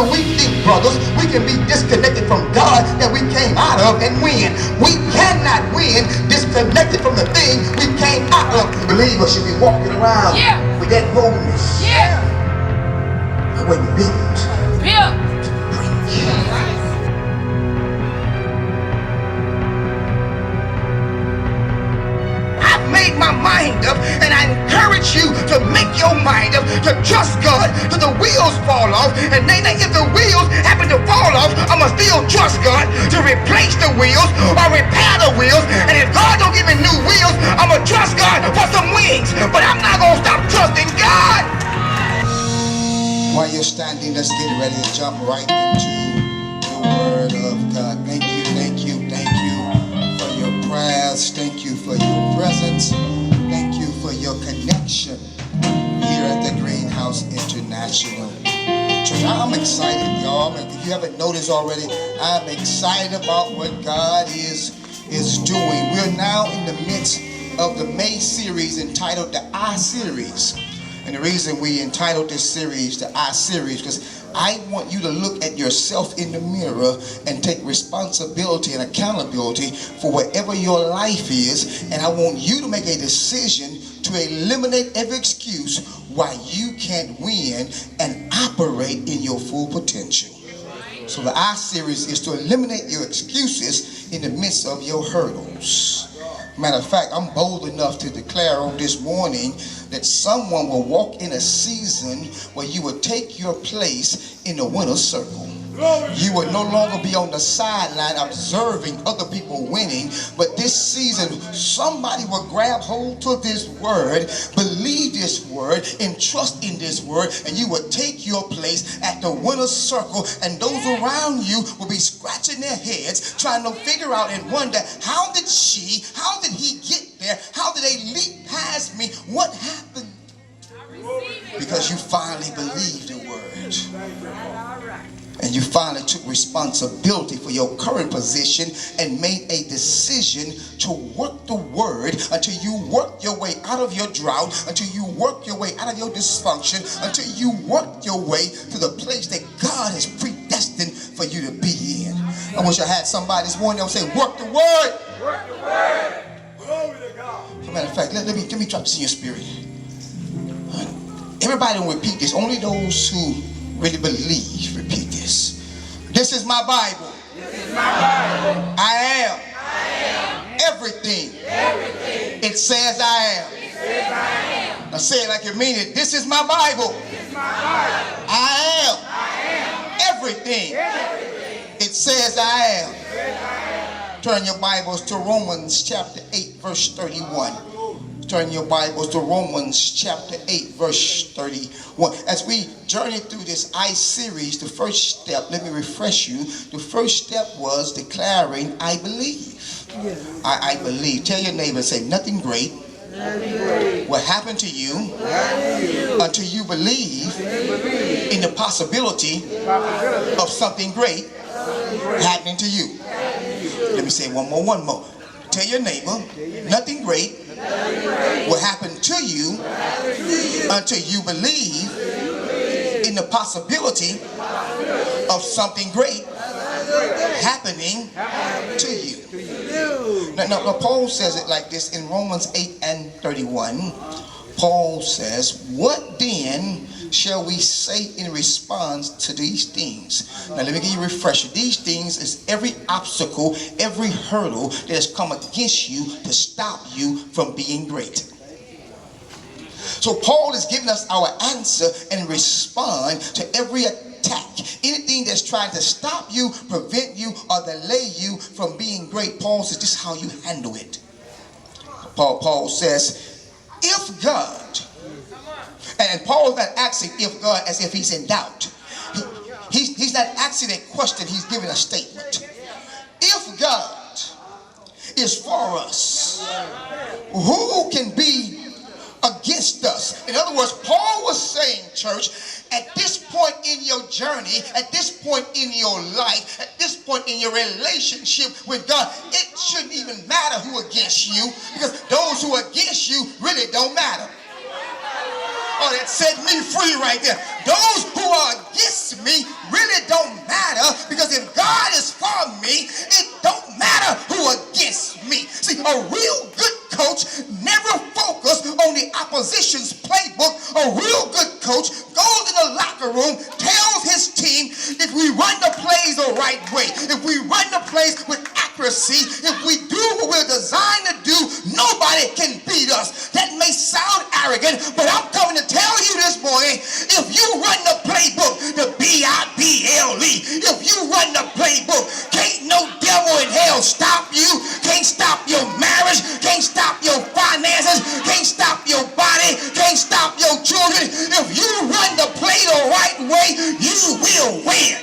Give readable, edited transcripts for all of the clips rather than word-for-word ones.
do we think, brothers, we can be disconnected from God that we came out of and win? We cannot win disconnected from the thing we came out of. Believers should be walking around with that boldness. I wasn't built to preach. I've made my mind up, and I encourage you to make your mind up to trust God till the wheels fall off. And then if the wheels happen to fall off, I'ma still trust God to replace the wheels or repair the wheels. And if God don't give me new wheels, I'ma trust God for some wings. But I'm not gonna stop trusting God. While you're standing, let's get ready to jump right into the Word of God. Thank you, thank you, thank you for your prayers. Thank you for your presence. Thank you for your connection here at the Greenhouse International Church. I'm excited, y'all. If you haven't noticed already, I'm excited about what God is doing. We're now in the midst of the May series entitled the I Series. And the reason we entitled this series the I Series, because I want you to look at yourself in the mirror and take responsibility and accountability for whatever your life is. And I want you to make a decision to eliminate every excuse why you can't win and operate in your full potential. So the I Series is to eliminate your excuses in the midst of your hurdles. Matter of fact, I'm bold enough to declare on this morning that someone will walk in a season where you will take your place in the winner's circle. You will no longer be on the sideline observing other people winning, but this season somebody will grab hold to this word, believe this word, and trust in this word, and you will take your place at the winner's circle, and those around you will be scratching their heads trying to figure out and wonder, how did he get there? How did they leap past me? What happened? Because you finally believed the word. And you finally took responsibility for your current position and made a decision to work the word until you work your way out of your drought, until you work your way out of your dysfunction, until you work your way to the place that God has predestined for you to be in. I wish I had somebody this morning that would say, work the word. Work the word. Glory to God. As a matter of fact, let me drop this in your spirit. Everybody will repeat this. Only those who really believe repeat this. This is my Bible. This is my Bible. I am everything it says I am. Now say it like you mean it. This is my Bible. I am everything it says I am. Turn your Bibles to Romans chapter 8 verse 31. Turn your Bibles to Romans chapter 8 verse 31. As we journey through this I series, the first step, let me refresh you. The first step was declaring I believe. I believe. Tell your neighbor, say nothing great will happen to you until you believe in the possibility of something great happening to you. Let me say one more. Tell your neighbor, nothing great will happen to you until you believe in the possibility of something great happening to you. Now, Paul says it like this in Romans 8 and 31. Paul says, what then shall we say in response to these things? Now let me give you a refresher. These things is every obstacle, every hurdle that has come against you to stop you from being great. So Paul is giving us our answer and respond to every attack. Anything that's trying to stop you, prevent you, or delay you from being great, Paul says this is how you handle it. Paul says, if God, and Paul's not asking if God as if he's in doubt. He's not asking a question, he's giving a statement. If God is for us, who can be against us? In other words, Paul was saying, church, at this point in your journey, at this point in your life, at this point in your relationship with God, it shouldn't even matter who against you, because those who are against you really don't matter. Or that set me free right there. Those who are against me really don't matter, because if God is for me, it don't matter who against me. See, a real good coach never focuses on the opposition's playbook. A real good coach goes in the locker room, tells his team, if we run the plays the right way, if we run the plays with accuracy, if we do what we're designed to do, nobody can beat us. That may sound arrogant, but I'm coming to tell you this morning, if you run the playbook, the B-I-B-L-E, if you run the playbook, can't no devil in hell stop you, can't stop your marriage, can't stop your finances, can't stop your body, can't stop your children. If you run the play the right way, you will win.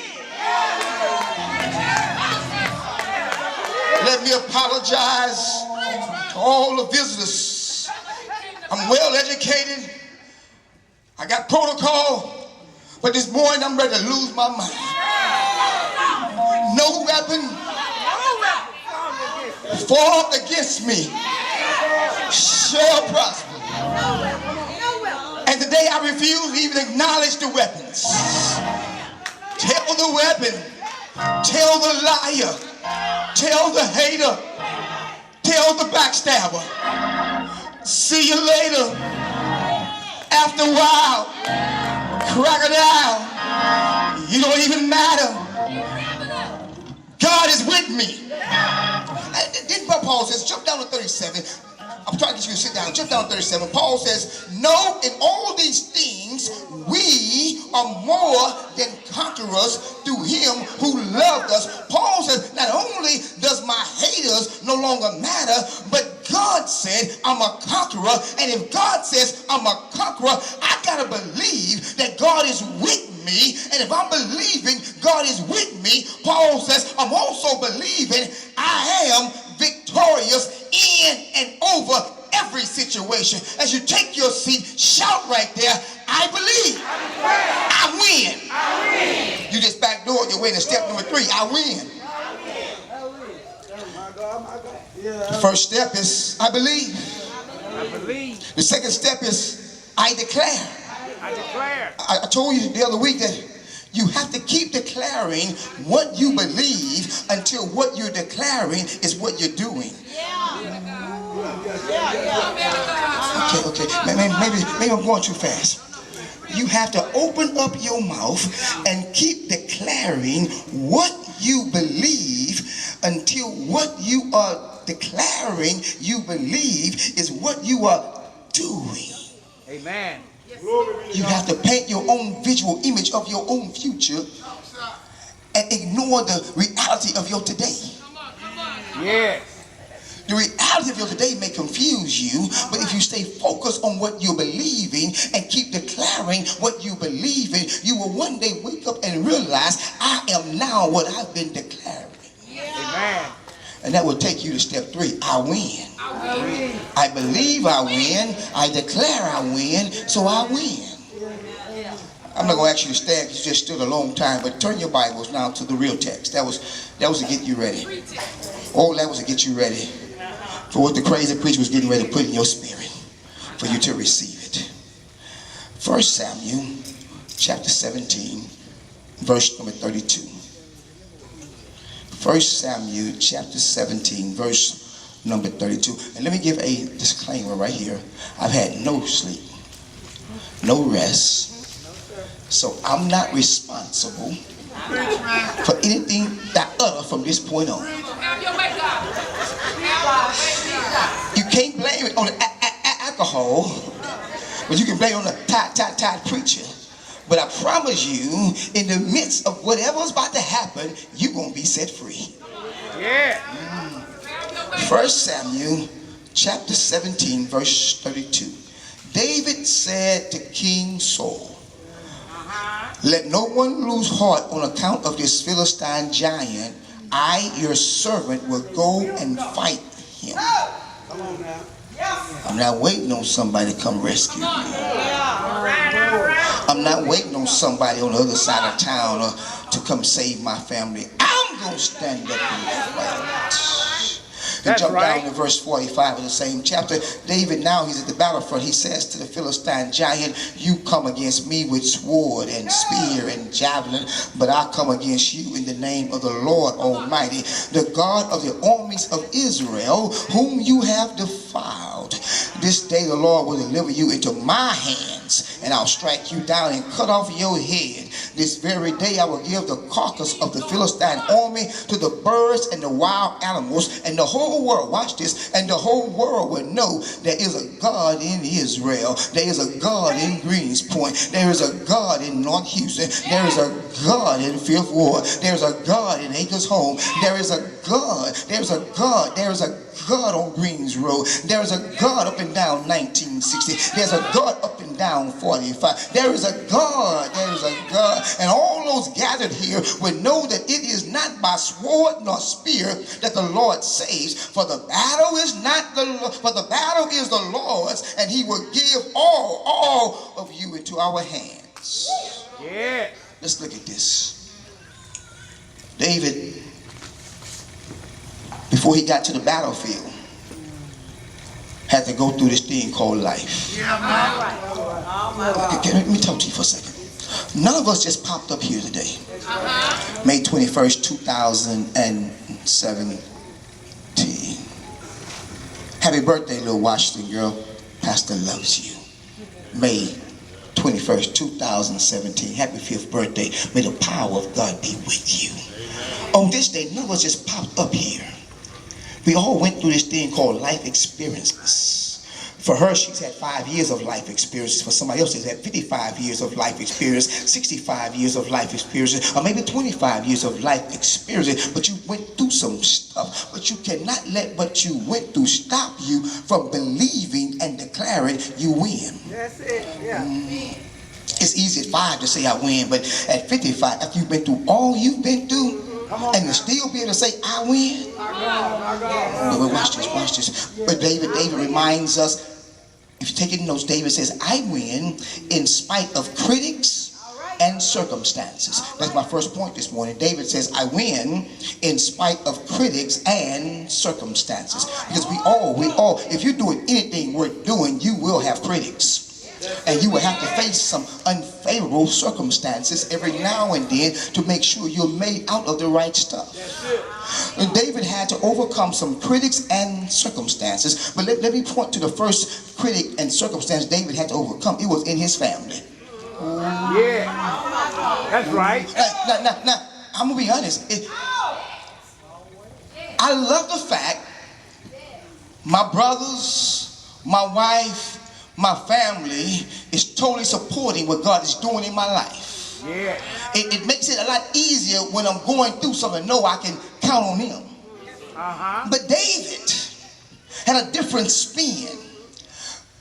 Let me apologize to all the visitors. I'm well educated. I got protocol, but this morning I'm ready to lose my mind. No weapon formed against me shall prosper. And today I refuse to even acknowledge the weapons. Tell the weapon, tell the liar, tell the hater, tell the backstabber, see you later. After a while, crocodile, you don't even matter. God is with me. Then Paul says, jump down to 37. I'm trying to get you to sit down. Jump down to 37. Paul says, no, in all these things, we are more than conquerors through him who loved us. Paul says, not only does my haters no longer matter, but God said I'm a conqueror. And if God says I'm a conqueror, I got to believe that God is with me. And if I'm believing God is with me, Paul says I'm also believing I am victorious in and over every situation. As you take your seat, shout right there, I believe. I win. I win. You just backdoored your way to step number 3. I win. The first step is I believe. I believe. The second step is I declare. I declare. I told you the other week that you have to keep declaring what you believe until what you're declaring is what you're doing. Okay. Maybe I'm going too fast. You have to open up your mouth and keep declaring what you believe until what you are declaring you believe is what you are doing. Amen. You have to paint your own visual image of your own future and ignore the reality of your today. Yes. The reality of your today may confuse you, but if you stay focused on what you're believing and keep declaring what you believe in, you will one day wake up and realize, I am now what I've been declaring. Amen. And that will take you to step 3. I win. I believe I win. I declare I win, so I win. I'm not going to ask you to stand because you just stood a long time, but turn your Bibles now to the real text. That was to get you ready. All that was to get you ready for what the crazy preacher was getting ready to put in your spirit for you to receive it. 1 Samuel chapter 17, verse number 32. 1 Samuel chapter 17, verse number 32. And let me give a disclaimer right here. I've had no sleep, no rest, so I'm not responsible for anything that I utter from this point on. You can't blame it on the alcohol, but you can blame it on the tight preacher. But I promise you, in the midst of whatever's about to happen, you're going to be set free. Yeah. 1 Samuel chapter 17, verse 32. David said to King Saul, let no one lose heart on account of this Philistine giant. I, your servant, will go and fight him. Come on now. I'm not waiting on somebody to come rescue me. I'm not waiting on somebody on the other side of town to come save my family. I'm going to stand up and fight. And That's jump right. down to verse 45 of the same chapter. David, now he's at the battlefront. He says to the Philistine giant, you come against me with sword and spear and javelin, but I come against you in the name of the Lord Almighty, the God of the armies of Israel, whom you have defiled. This day the Lord will deliver you into my hands, and I'll strike you down and cut off your head. This very day I will give the carcass of the Philistine army to the birds and the wild animals, and the whole world, watch this, and the whole world will know there is a God in Israel. There is a God in Greens Point. There is a God in North Houston. There is a God in Fifth Ward. There is a God in Acres Home. There is a God. There is a God. There is a God on Greens Road. There is a God up and down 1960. There's a God up and down 45. There is a God. There is a God. And all those gathered here will know that it is not by sword nor spear that the Lord saves. For the battle is not for the battle is the Lord's, and he will give all of you into our hands. Yeah. Let's look at this. David, before he got to the battlefield, had to go through this thing called life. Okay, let me talk to you for a second. None of us just popped up here today. May 21st, 2017. Happy birthday, little Washington girl. Pastor loves you. May 21st, 2017. Happy 5th birthday. May the power of God be with you. On this day, none of us just popped up here. We all went through this thing called life experiences. For her, she's had 5 years of life experiences. For somebody else, she's had 55 years of life experience, 65 years of life experiences, or maybe 25 years of life experiences. But you went through some stuff. But you cannot let what you went through stop you from believing and declaring you win. That's it. Yeah. It's easy at 5 to say I win, but at 55, after you've been through all you've been through, and to still be able to say I win. But watch this. But David reminds us, if you take it in notes, David says, I win in spite of critics and circumstances. That's my first point this morning. David says, I win in spite of critics and circumstances. Because we all, if you're doing anything worth doing, you will have critics. And you will have to face some unfavorable circumstances every now and then to make sure you're made out of the right stuff. And David had to overcome some critics and circumstances. But let me point to the first critic and circumstance David had to overcome. It was in his family. Yeah. That's right. Now, I'm going to be honest. I love the fact my brothers, my wife, my family is totally supporting what God is doing in my life. Yeah. It makes it a lot easier when I'm going through something. No, I can count on him. But David had a different spin.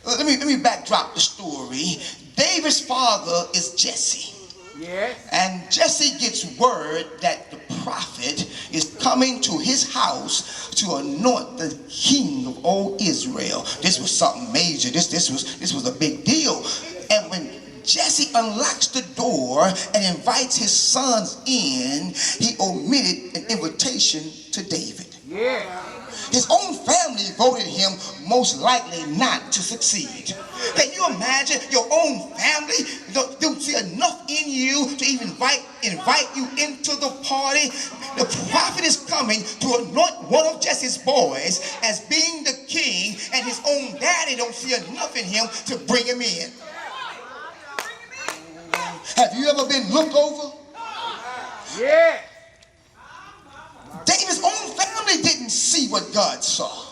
Let me backdrop the story. David's father is Jesse. Yes. And Jesse gets word that the prophet is coming to his house to anoint the king of all Israel. This was something major. This was a big deal. And when Jesse unlocks the door and invites his sons in, he omitted an invitation to David. Yeah. His own family voted him most likely not to succeed. Can you imagine your own family don't see enough in you to even invite you into the party? The prophet is coming to anoint one of Jesse's boys as being the king, and his own daddy don't see enough in him to bring him in. Have you ever been looked over? Yeah. David's own family didn't see what God saw.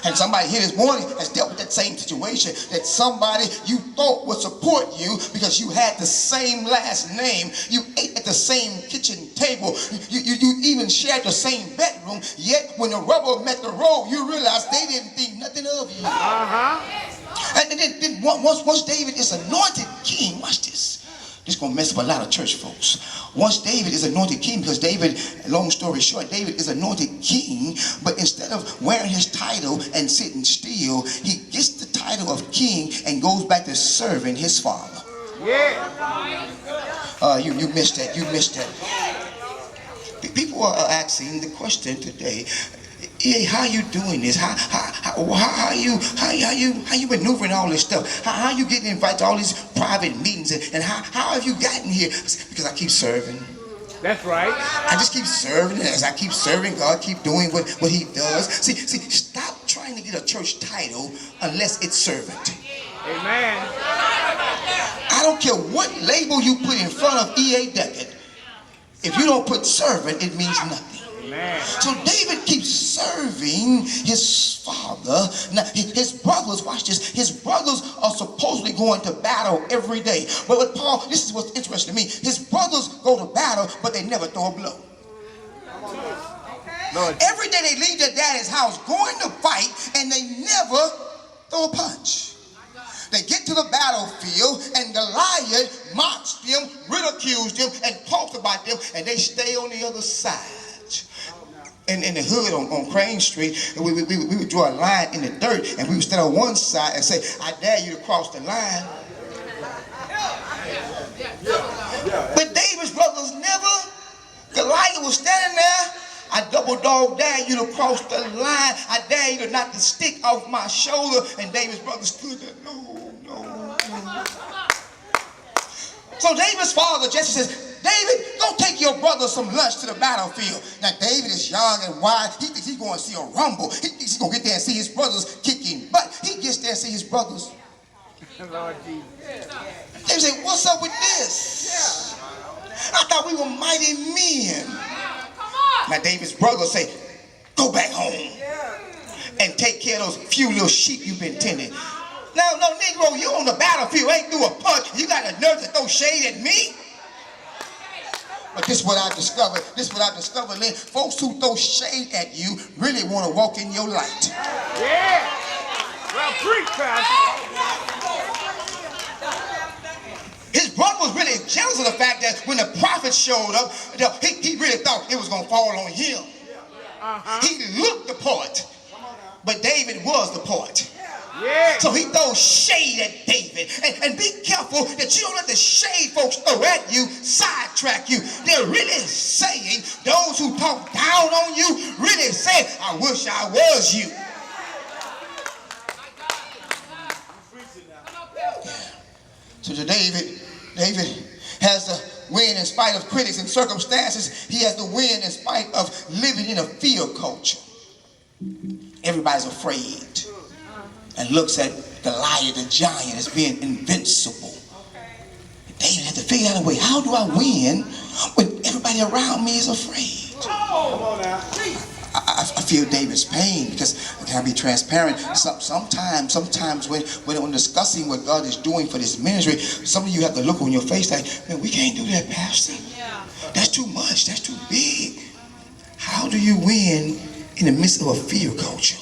And somebody here this morning has dealt with that same situation, that somebody you thought would support you because you had the same last name, you ate at the same kitchen table, you even shared the same bedroom, yet when the rubber met the road, you realized they didn't think nothing of you. And then once David is anointed king, watch this. This is going to mess up a lot of church folks. Once David is anointed king, because David, long story short, David is anointed king, but instead of wearing his title and sitting still, he gets the title of king and goes back to serving his father. Yeah. You missed that. You missed that. People are asking the question today, EA, how you doing this? How you maneuvering all this stuff? How you getting invited to all these private meetings? And how have you gotten here? Because I keep serving. That's right. I just keep serving. As I keep serving, God keep doing what he does. See, stop trying to get a church title unless it's servant. Amen. I don't care what label you put in front of E.A. Duckett. If you don't put servant, it means nothing. Amen. So David keeps serving his father. Now, his brothers, watch this, his brothers are supposedly going to battle every day. But with Paul, this is what's interesting to me. His brothers go to battle, but they never throw a blow. Every day they leave their daddy's house going to fight, and they never throw a punch. They get to the battlefield, and Goliath mocks them, ridicules them, and talks about them, and they stay on the other side. In the hood on Crane Street, we would draw a line in the dirt, and we would stand on one side and say, I dare you to cross the line. But David's brothers never. Goliath was standing there. I double dog dare you to cross the line. I dare you to knock the stick off my shoulder. And David's brothers stood there. No. So David's father Jesse says, David, go take your brother some lunch to the battlefield. Now David is young and wise. He thinks he's going to see a rumble. He thinks he's going to get there and see his brothers kicking butt. He gets there and see his brothers. Lord Jesus. David said, what's up with this? I thought we were mighty men. Now David's brothers say, go back home and take care of those few little sheep you've been tending. No, Negro, you on the battlefield, ain't threw a punch. You got a nerve to throw shade at me? But this is what I discovered. Lynn. Folks who throw shade at you really want to walk in your light. Yeah. Well, preach, Pastor. His brother was really jealous of the fact that when the prophet showed up, he really thought it was going to fall on him. He looked the part, but David was the part. Yeah. So he throws shade at David. And be careful that you don't let the shade folks throw at you sidetrack you. They're really saying, those who talk down on you really say, I wish I was you. So to David has the win in spite of critics and circumstances. He has the win in spite of living in a fear culture. Everybody's afraid and looks at Goliath, the giant, as being invincible. David had to figure out a way. How do I win when everybody around me is afraid? I feel David's pain because, can I be transparent? Sometimes when discussing what God is doing for this ministry, some of you have to look on your face like, man, we can't do that, Pastor. That's too much. That's too big. How do you win in the midst of a fear culture?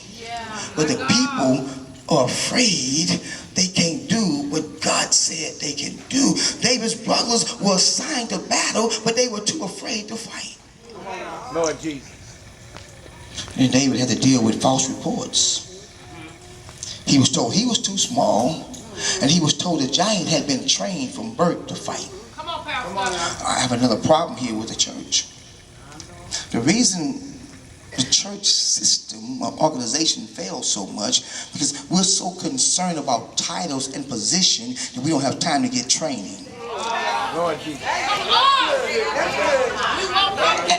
But the people are afraid they can't do what God said they can do. David's brothers were assigned to battle, but they were too afraid to fight. Lord Jesus. And David had to deal with false reports. He was told he was too small, and he was told the giant had been trained from birth to fight. Come on, Pastor. I have another problem here with the church. The reason the church system or organization fails so much because we're so concerned about titles and position that we don't have time to get training. Lord Jesus.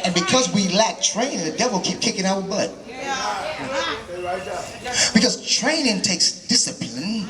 And because we lack training, the devil keep kicking our butt. Because training takes discipline,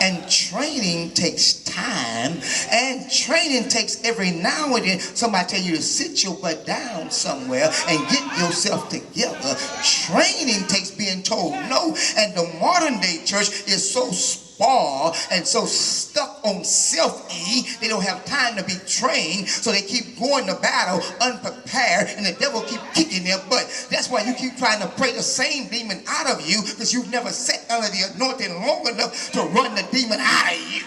and training takes time, and training takes every now and then somebody tell you to sit your butt down somewhere and get yourself together. Training takes being told no, and the modern day church is so spoiled and so stuck on self-e, they don't have time to be trained, so they keep going to battle unprepared, and the devil keep kicking their butt. That's why you keep trying to pray the same demon out of you, because you've never sat under the anointing long enough to run the demon out of you.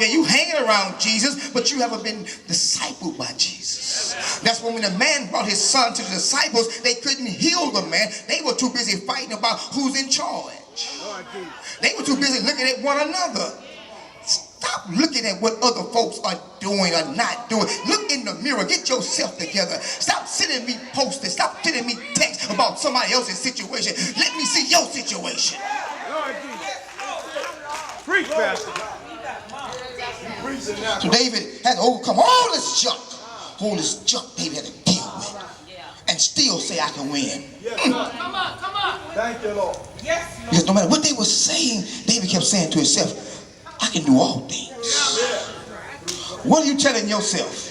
Yeah, you hanging around Jesus, but you haven't been discipled by Jesus. That's when the man brought his son to the disciples, they couldn't heal the man. They were too busy fighting about who's in charge. They were too busy looking at one another. Stop Stop looking at what other folks are doing or not doing. Look in the mirror. Get yourself together. Stop sending me posters. Stop sending me texts about somebody else's situation. Let me see your situation. Lord Jesus. Preach, Pastor. So David had to overcome all this junk. All this junk David had to deal with. And still say, I can win. Come on. Thank you, Lord. Yes, Lord. Because no matter what they were saying, David kept saying to himself, I can do all things. What are you telling yourself?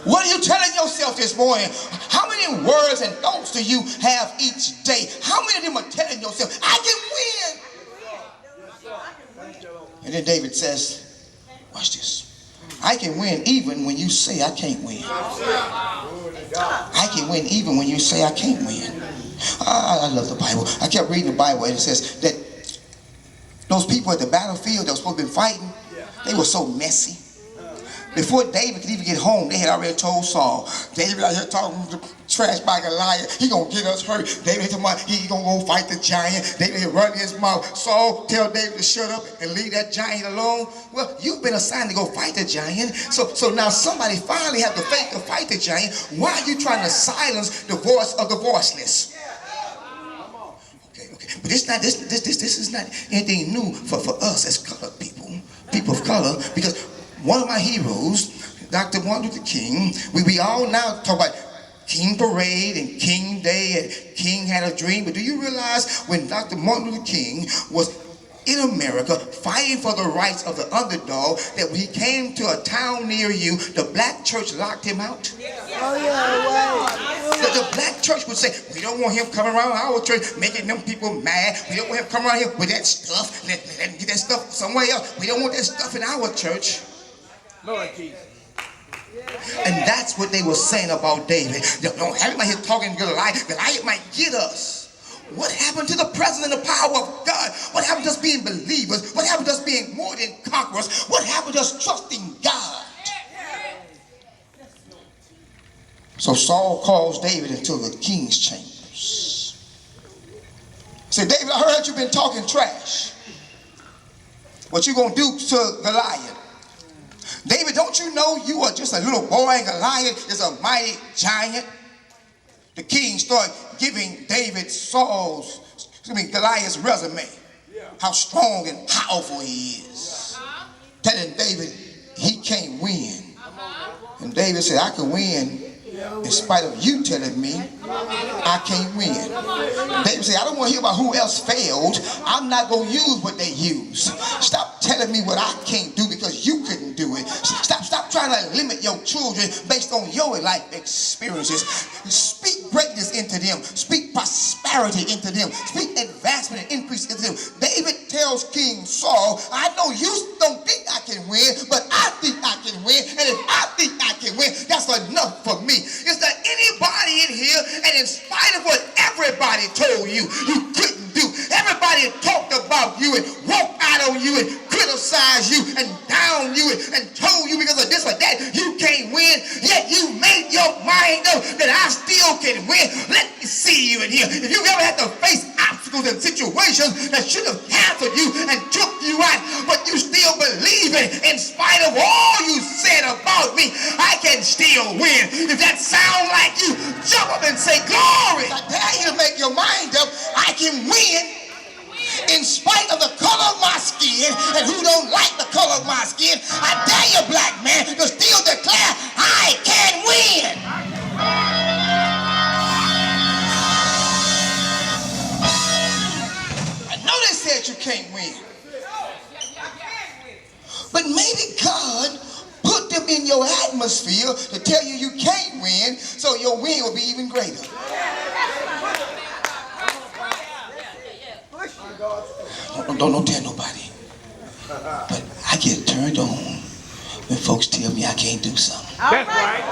What are you telling yourself this morning? How many words and thoughts do you have each day? How many of them are telling yourself, I can win? And then David says, watch this. I can win even when you say I can't win. I can win even when you say I can't win. I love the Bible. I kept reading the Bible and it says that those people at the battlefield that were supposed to be fighting, they were so messy. Before David could even get home, they had already told Saul, David out here talking trash by Goliath. He gonna get us hurt. David talking about he gonna go fight the giant. David run his mouth. Saul tell David to shut up and leave that giant alone. Well, you've been assigned to go fight the giant. So now somebody finally have the faith to fight the giant. Why are you trying to silence the voice of the voiceless? Okay. But this is not anything new for us as colored people of color, because one of my heroes, Dr. Martin Luther King, we all now talk about King Parade and King Day and King had a dream. But do you realize when Dr. Martin Luther King was in America fighting for the rights of the underdog, that when he came to a town near you, the black church locked him out? Oh yeah, right. The black church would say, we don't want him coming around our church making them people mad. We don't want him coming around here with that stuff. Let him get that stuff somewhere else. We don't want that stuff in our church. Lord Jesus. And that's what they were saying about David. Don't have him out here talking to Goliath. Goliath might get us. What happened to the presence and the power of God? What happened to us being believers? What happened to us being more than conquerors? What happened to us trusting God? So Saul calls David into the king's chambers. Say, David, I heard you've been talking trash. What you gonna do to Goliath? David, don't you know you are just a little boy and Goliath is a mighty giant? The king started giving David Goliath's resume. How strong and powerful he is. Telling David he can't win. And David said, I can win in spite of you telling me I can't win. David said, I don't want to hear about who else failed. I'm not going to use what they use. Stop telling me what I can't do because you couldn't do it. Stop trying to limit your children based on your life experiences. Speak greatness into them. Speak prosperity into them. Speak advancement and increase into them. David tells King Saul, I know you don't think I can win, but I think I can win. And if I think I can win, that's enough for me. Is there anybody in here, and in spite of what everybody told you, you couldn't do? Everybody talked about you and walked out on you and criticized you and down you and told you because of this or that you can't win, yet you made your mind up that I still can win. Let me see you in here. If you ever had to face obstacles and situations that should have canceled you and took you out, but you still believe in spite of all you said about me, I can still win. If that sounds like you, jump up and say, glory. I dare you to make your mind up. I can win in spite of the color of my skin, and who don't like the color of my skin. I dare you, black man, to still declare I can win. I know they said you can't win, but maybe God put them in your atmosphere to tell you you can't win, so your win will be even greater. Don't tell nobody. But I get turned on when folks tell me I can't do something. That's right.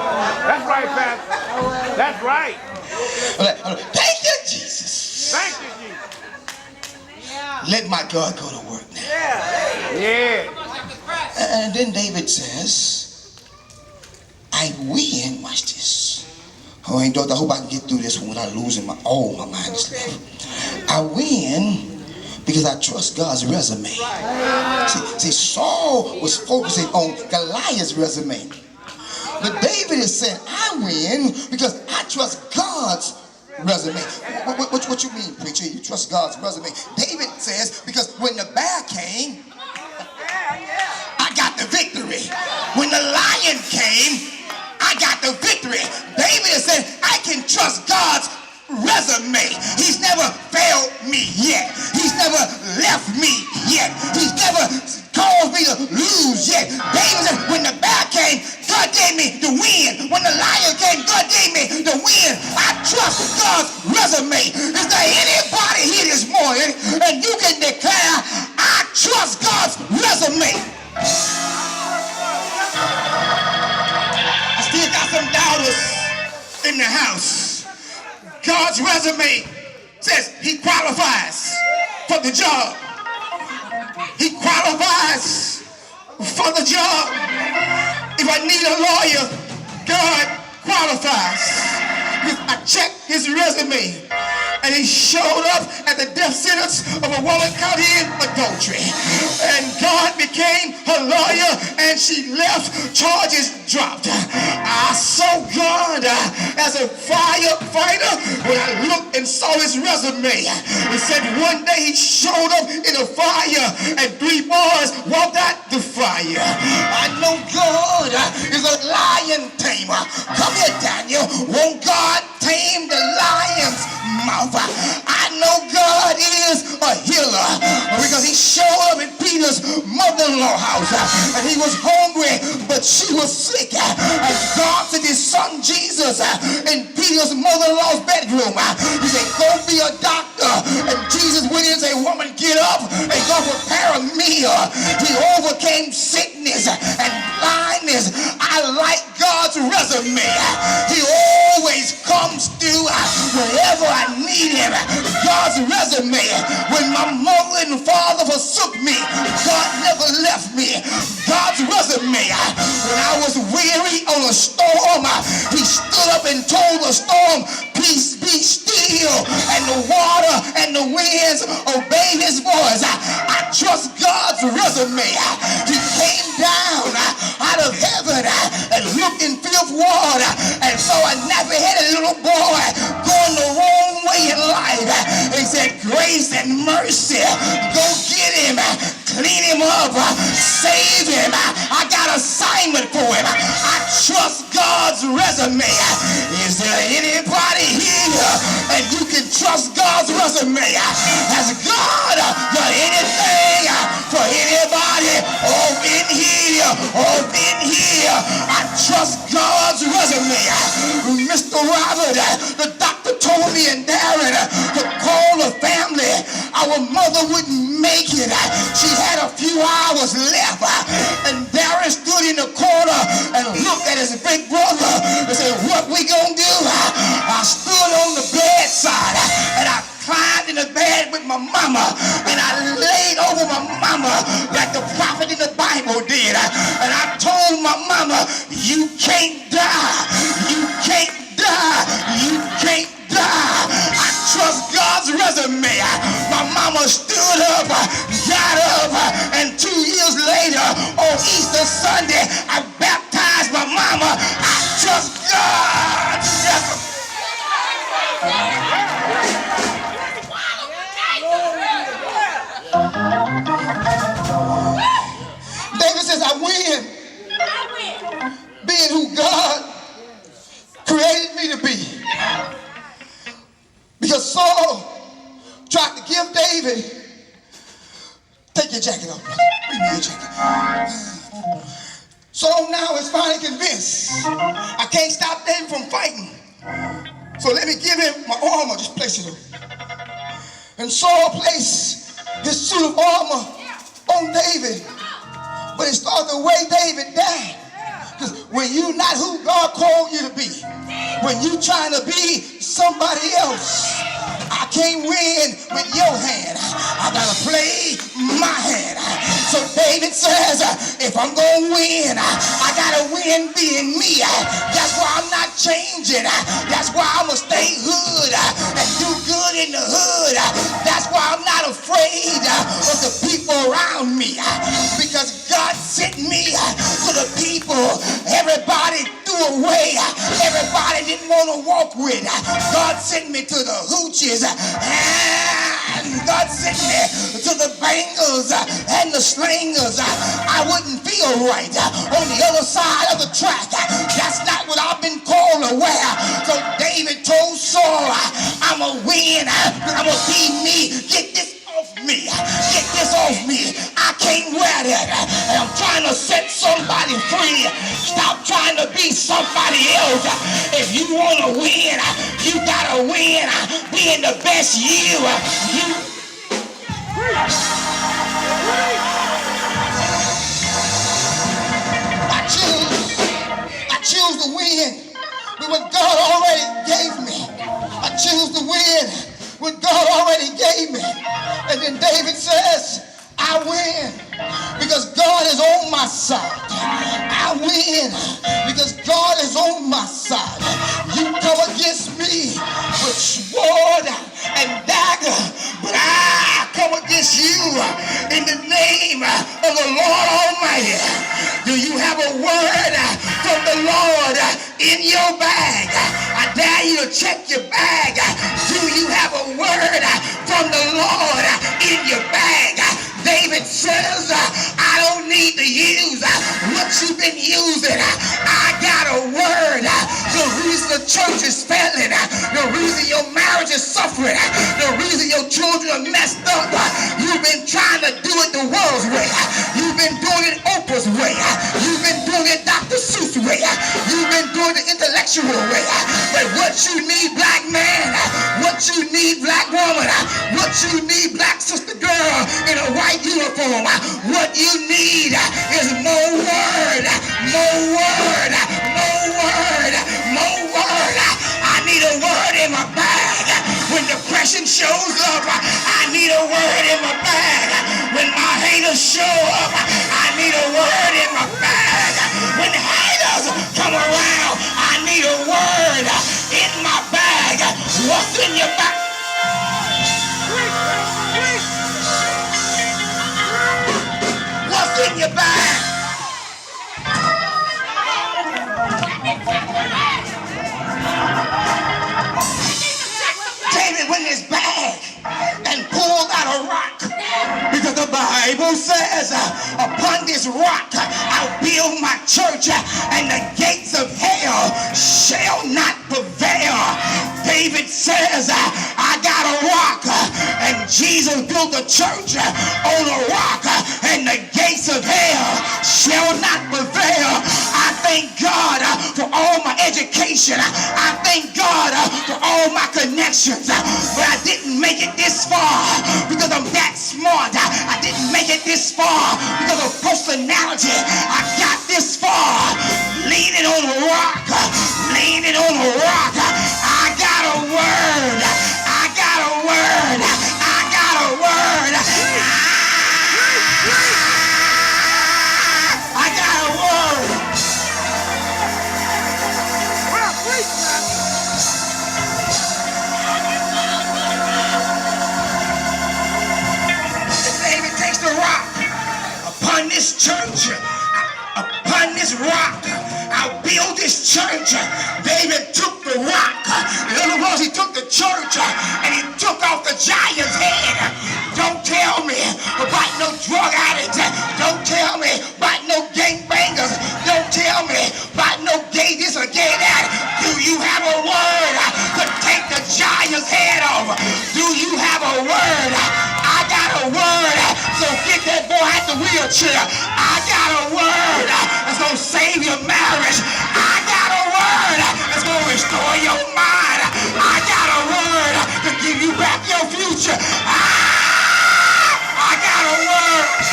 That's right, Pastor. That's right. Thank you, Jesus. Thank you, Jesus. Let my God go to work now. Yeah. And then David says, I win. Watch this. Oh, I hope I can get through this one without losing all my mind is left. I win because I trust God's resume. See, Saul was focusing on Goliath's resume. But David is saying, I win because I trust God's resume. What you mean, preacher? You trust God's resume? David says, because when the bear came, I got the victory. When the lion came, I got the victory. David is saying, I can trust God's resume. He's never failed me yet. He's never left me yet. He's never caused me to lose yet. David said, when the bear came, God gave me the win. When the lion came, God gave me the win. I trust God's resume. Is there anybody here this morning and you can declare, I trust God's resume? I still got some doubters in the house. God's resume says he qualifies for the job. He qualifies for the job. If I need a lawyer, God qualifies. I checked his resume and he showed up at the death sentence of a woman caught in adultery. And God became her lawyer and she left, charges dropped. I saw God as a firefighter when I looked and saw his resume. It said one day he showed up in a fire and 3 boys walked out the fire. I know God is a lion tamer. Come here, Daniel. Won't God tame the lion's mouth? I know God is a healer because he showed up in Peter's mother-in-law house and he was hungry but she was sick, and God sent his son Jesus in Peter's mother-in-law's bedroom. He said, go be a doctor, and Jesus went in and said, woman, get up and go prepare a meal. He overcame sickness and blindness. I like God's resume. He always comes through whenever I need him. God's resume. When my mother and father forsook me, God never left me. God's resume. When I was weary on a storm, he stood up and told the storm, peace be still, and the water and the winds obeyed his voice. I trust God's resume. He came down out of heaven and looked in fifth water and saw a nappy-headed little boy going the wrong way in life. He said, grace and mercy, go get him, clean him up, save him. I got assignment for him. I trust God's resume. Is there anybody here and you can trust God's resume? Has God done anything for anybody? Off in here, off in here. I trust God's resume. Mr. Robert, the doctor told me and Darren to call the family. Our mother wouldn't make it. She had a few hours left. And Darren stood in the corner and looked at his big brother and said, what we gonna do? I stood on the bedside and I climbed in the bed with my mama and I laid over my mama like the prophet in the Bible did. And I told my mama, you can't die. You can't die. You can't die. I trust God's resume. My mama stood up, got up, and 2 years later on Easter Sunday, I baptized my mama. I trust God's resume. David says, I win being who God created me to be. Because Saul tried to give David, take your jacket off, brother. Bring me your jacket. Saul now is finally convinced, I can't stop David from fighting. So let me give him my armor, just place it on. And Saul placed his suit of armor on David. But it started to weigh David down. Because when you're not who God called you to be, when you're trying to be somebody else, I can't win with your hand. I gotta play my hand. So David David says, if I'm going to win, I got to win being me. That's why I'm not changing. That's why I'm going to stay hood and do good in the hood. That's why I'm not afraid of the people around me, because God sent me to the people everybody threw away, everybody didn't want to walk with. God sent me to the hoochies, and God sent me to the bangers and the slingers. I wouldn't feel right on the other side of the track. That's not what I've been called to wear. So David told Saul, I'm a win, I'm a be me. Get this off me. Get this off me. I can't wear that. And I'm trying to set somebody free. Stop trying to be somebody else. If you want to win, you got to win being the best you. I choose to win with what God already gave me. I choose to win what God already gave me. And then David says, I win because God is on my side. I win because God is on my side. You come against me with sword and dagger, but I come against you in the name of the Lord Almighty. Do you have a word from the Lord in your bag? I dare you to check your bag. Do you have a word from the Lord in your bag? David says, I don't need to use what you've been using. I got a word. The reason the church is failing, the reason your marriage is suffering, the reason your children are messed up, you've been trying to do it the world's way. You've been doing it Oprah's way. You've been doing it Dr. Seuss way. You've been doing it intellectual way. But what you need, black man, what you need, black woman, what you need, black sister girl in a white uniform, what you need is more word, more word, more word, more word. I need a word in my bag. When depression shows up, I need a word in my bag. When my haters show up, I need a word in my bag. When haters come around, I need a word in my bag. What's in your bag? What's in your bag? David went in his bag and pulled out a rock, because the Bible says, upon this rock I'll build my church, and the gates of hell shall not prevail. David says, I got a rock, and Jesus built the church on a rock, and the gates of hell shall not prevail. I thank God for all my education. I thank God for all my connections, but I didn't make it this far because I'm that smart. I didn't make it this far because of personality. I got this far leaning on a rock, leaning on a rock. I got a word. I got a word. I got a word. I got a word. David takes the rock. Upon this church, upon this rock, I'll build this church. David took the rock. In other words, he took the church and he took off the giant's head. Don't tell me about no drug addicts. Don't tell me about no gangbangers. Don't tell me about no gay this or gay that. Do you have a word to take the giant's head off? Do you have a word? I got a word. So get that boy out the wheelchair. I got a word that's going to save your marriage. I got a word that's going to restore your mind. I got a word to give you back your future. I got a word.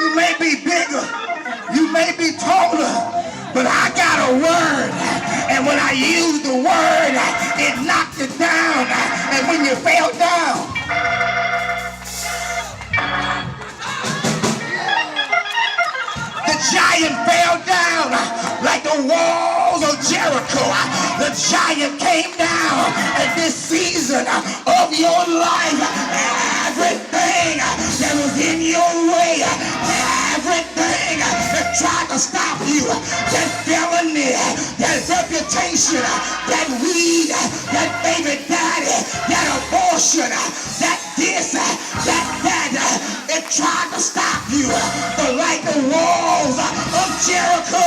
You may But I got a word, and when I use the word, it knocked it down. And when you fell down, the giant fell down like the walls of Jericho. The giant came down at this season of your life. Everything that was in your way, everything that tried to stop you, that felony, that reputation, that weed, that baby daddy, that abortion, that this, that, it tried to stop you. But like the walls of Jericho,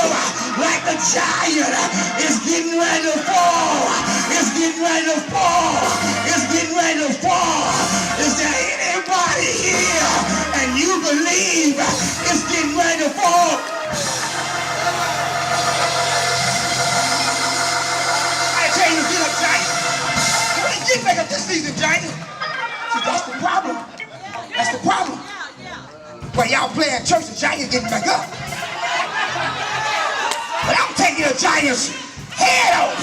like the giant, is getting ready to fall. It's getting ready to fall. It's getting ready to fall. Is there anybody here and you believe it's getting ready to fall? I tell you, get up, giant. You ain't get back up this season, giant. See, that's the problem. That's the problem. Well, y'all playing church, the giant getting back up. But I'm taking the giant's head off.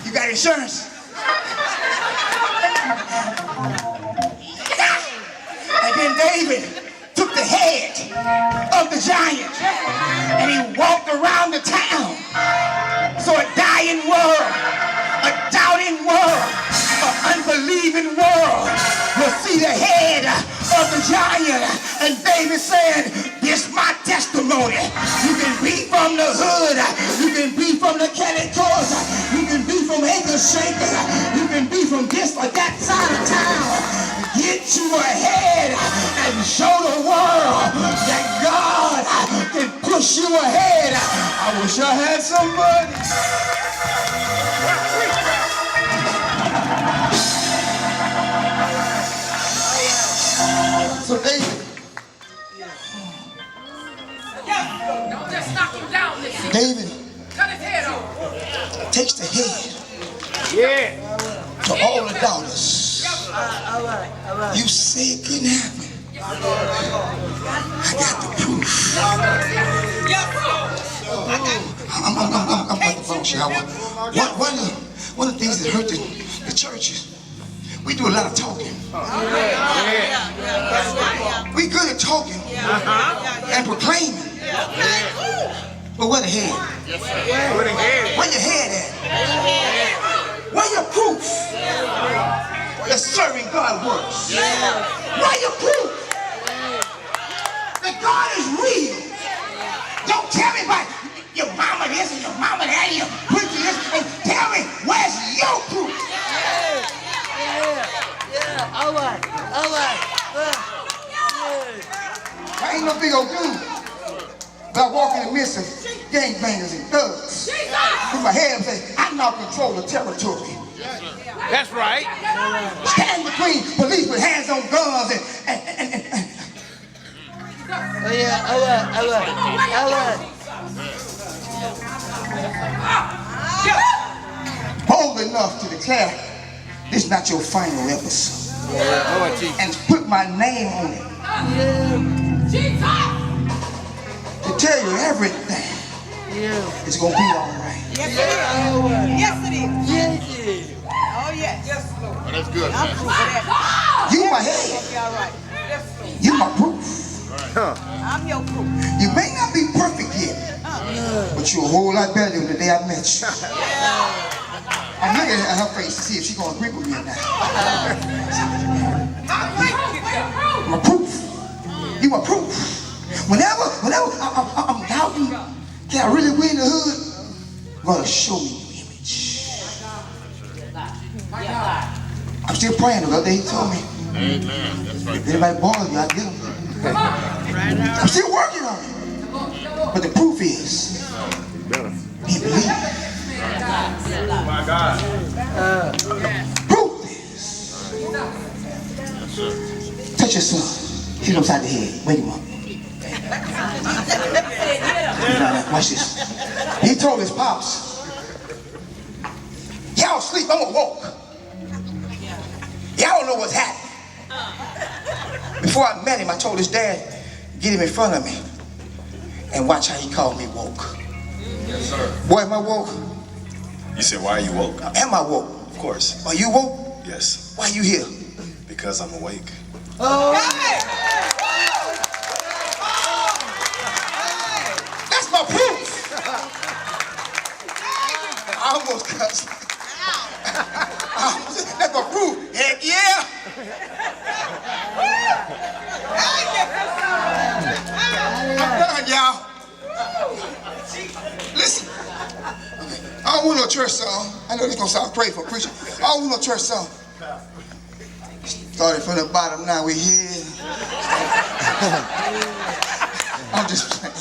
You got insurance? And then David took the head of the giant and he walked around the town. So a dying world, a doubting world, an unbelieving world will see the head of the giant. And David said, this my testimony. You can be from the hood, you can be from the Calicoes, you can be from Acre Shaker, you can be from this or that side of town. Get you ahead and show the world that God can push you ahead. I wish I had somebody. So David, Don't just knock him down this year. David Cut his head off. takes the head to all the daughters. You say it couldn't happen. I got the proof. I'm about to function. One of the things that hurt the churches, we do a lot of talking. We good at talking and proclaiming. But where the head? Where your head at? Where your proof that serving God works? Where your proof that God is real? Don't tell me about your mama this and your mama that and your preacher this, and tell me where's your proof? All right. I ain't no big old dude, but I walk in the midst of gangbangers and thugs. With my head and say, I now control the territory. That's right. Stand between police with hands on guns and bold enough to declare this is not your final episode. And put my name on it. To tell you everything is going to be all right. Yes, it is. Yes, it is. Oh, yes. Yes, Lord. Oh, that's good, man. You my head. All right. Yes, Lord. You my proof. I'm your proof. You may not be perfect yet, but you're a whole lot better than the day I met you. I'm looking at her face to see if she's going to agree with me or not. My proof. You my proof. Whenever I'm doubting, can I really win the hood? God, show me your image. I'm still praying. The other day he told me, Amen. That's right. if anybody bother you, I get them. I'm still working on it. But the proof is, he believes. My God. Proof is. Touch your son. Hit him upside the head. Wake him up. Watch this. He told his pops, y'all sleep, I'm awoke. Y'all don't know what's happening. Before I met him, I told his dad, get him in front of me. And watch how he called me woke. Yes, sir. Boy, am I woke? You said, why are you woke? Am I woke? Of course. Are you woke? Yes. Why you here? Because I'm awake. That's my proof. I almost cussed. That's my proof. Heck yeah. I'm done, y'all. Listen. I don't want no church song. I know this gonna sound crazy for a preacher. I don't want no church song. Started from the bottom, now we here. I'm just playing.